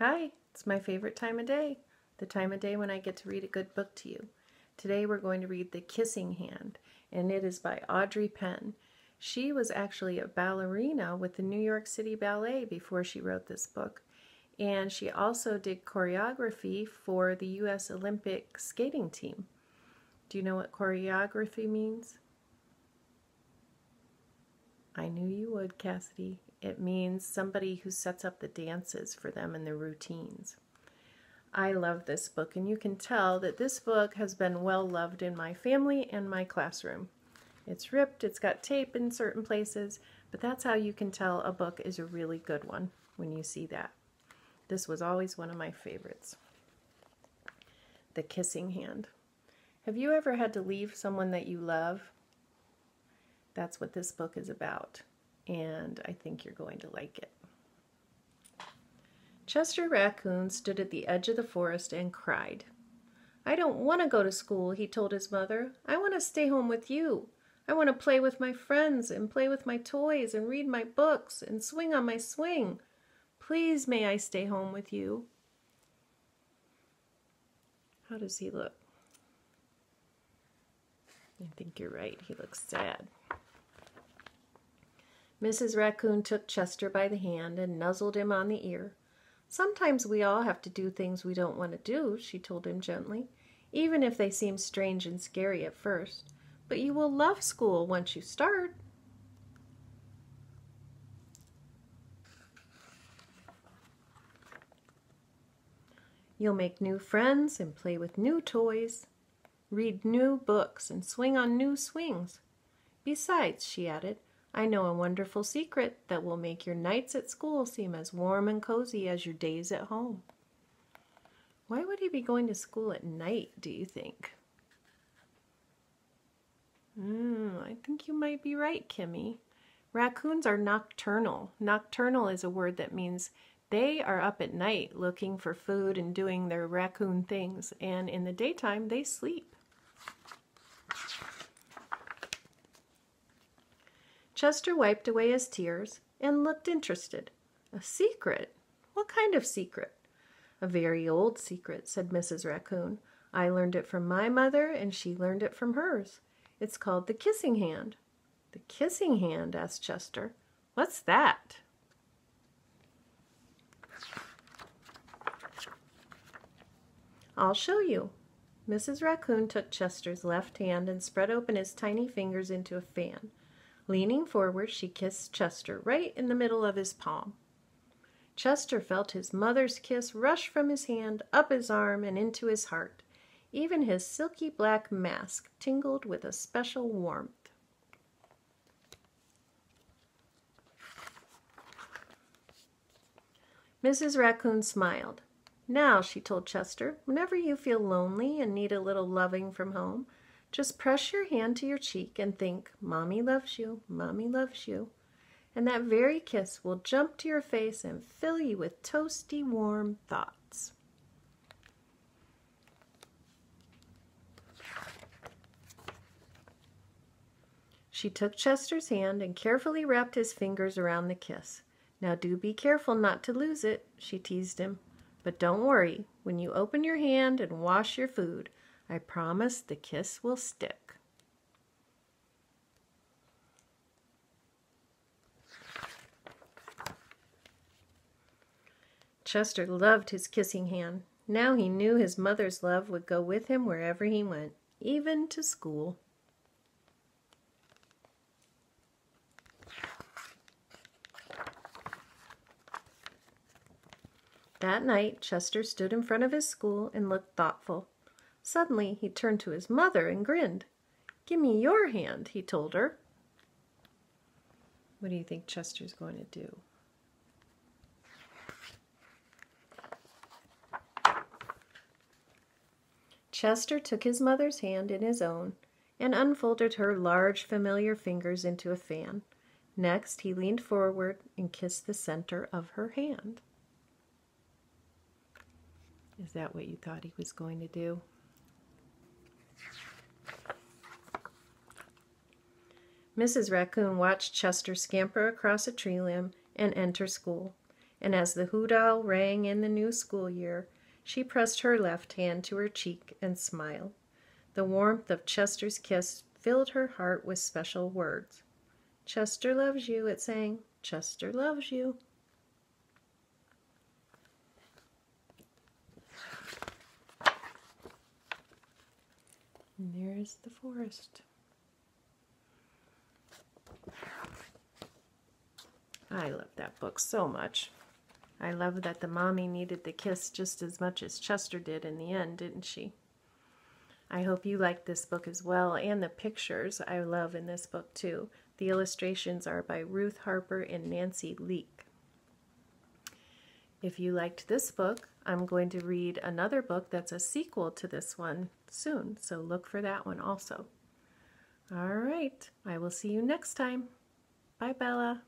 Hi, it's my favorite time of day, the time of day when I get to read a good book to you. Today we're going to read The Kissing Hand, and it is by Audrey Penn. She was actually a ballerina with the New York City Ballet before she wrote this book, and she also did choreography for the U.S. Olympic skating team. Do you know what choreography means? I knew you would, Cassidy. It means somebody who sets up the dances for them and the routines. I love this book, and you can tell that this book has been well loved in my family and my classroom. It's ripped, it's got tape in certain places, but that's how you can tell a book is a really good one when you see that. This was always one of my favorites. The Kissing Hand. Have you ever had to leave someone that you love? That's what this book is about, and I think you're going to like it. Chester Raccoon stood at the edge of the forest and cried. "I don't want to go to school," he told his mother. "I want to stay home with you. I want to play with my friends and play with my toys and read my books and swing on my swing. Please, may I stay home with you?" How does he look? I think you're right. He looks sad. Mrs. Raccoon took Chester by the hand and nuzzled him on the ear. "Sometimes we all have to do things we don't want to do," she told him gently, "even if they seem strange and scary at first. But you will love school once you start." "You'll make new friends and play with new toys, read new books and swing on new swings. Besides," she added, "I know a wonderful secret that will make your nights at school seem as warm and cozy as your days at home." Why would he be going to school at night, do you think? I think you might be right, Kimmy. Raccoons are nocturnal. Nocturnal is a word that means they are up at night looking for food and doing their raccoon things, and in the daytime they sleep. Chester wiped away his tears and looked interested. "A secret? What kind of secret?" "A very old secret," said Mrs. Raccoon. "I learned it from my mother, and she learned it from hers. It's called the Kissing Hand." "The Kissing Hand?" asked Chester. "What's that?" "I'll show you." Mrs. Raccoon took Chester's left hand and spread open his tiny fingers into a fan. Leaning forward, she kissed Chester right in the middle of his palm. Chester felt his mother's kiss rush from his hand, up his arm, and into his heart. Even his silky black mask tingled with a special warmth. Mrs. Raccoon smiled. "Now," she told Chester, "whenever you feel lonely and need a little loving from home, just press your hand to your cheek and think, 'Mommy loves you, Mommy loves you.' And that very kiss will jump to your face and fill you with toasty, warm thoughts." She took Chester's hand and carefully wrapped his fingers around the kiss. "Now do be careful not to lose it," she teased him. "But don't worry, when you open your hand and wash your food, I promise the kiss will stick." Chester loved his kissing hand. Now he knew his mother's love would go with him wherever he went, even to school. That night, Chester stood in front of his school and looked thoughtful. Suddenly, he turned to his mother and grinned. "Give me your hand," he told her. What do you think Chester's going to do? Chester took his mother's hand in his own and unfolded her large, familiar fingers into a fan. Next, he leaned forward and kissed the center of her hand. Is that what you thought he was going to do? Mrs. Raccoon watched Chester scamper across a tree limb and enter school. and as the hoot owl rang in the new school year, she pressed her left hand to her cheek and smiled. The warmth of Chester's kiss filled her heart with special words. "Chester loves you," it sang. "Chester loves you." And there's the forest. I love that book so much. I love that the mommy needed the kiss just as much as Chester did in the end, didn't she? I hope you liked this book as well, and the pictures I love in this book too. The illustrations are by Ruth Harper and Nancy Leake. If you liked this book, I'm going to read another book that's a sequel to this one soon, so look for that one also. All right, I will see you next time. Bye, Bella.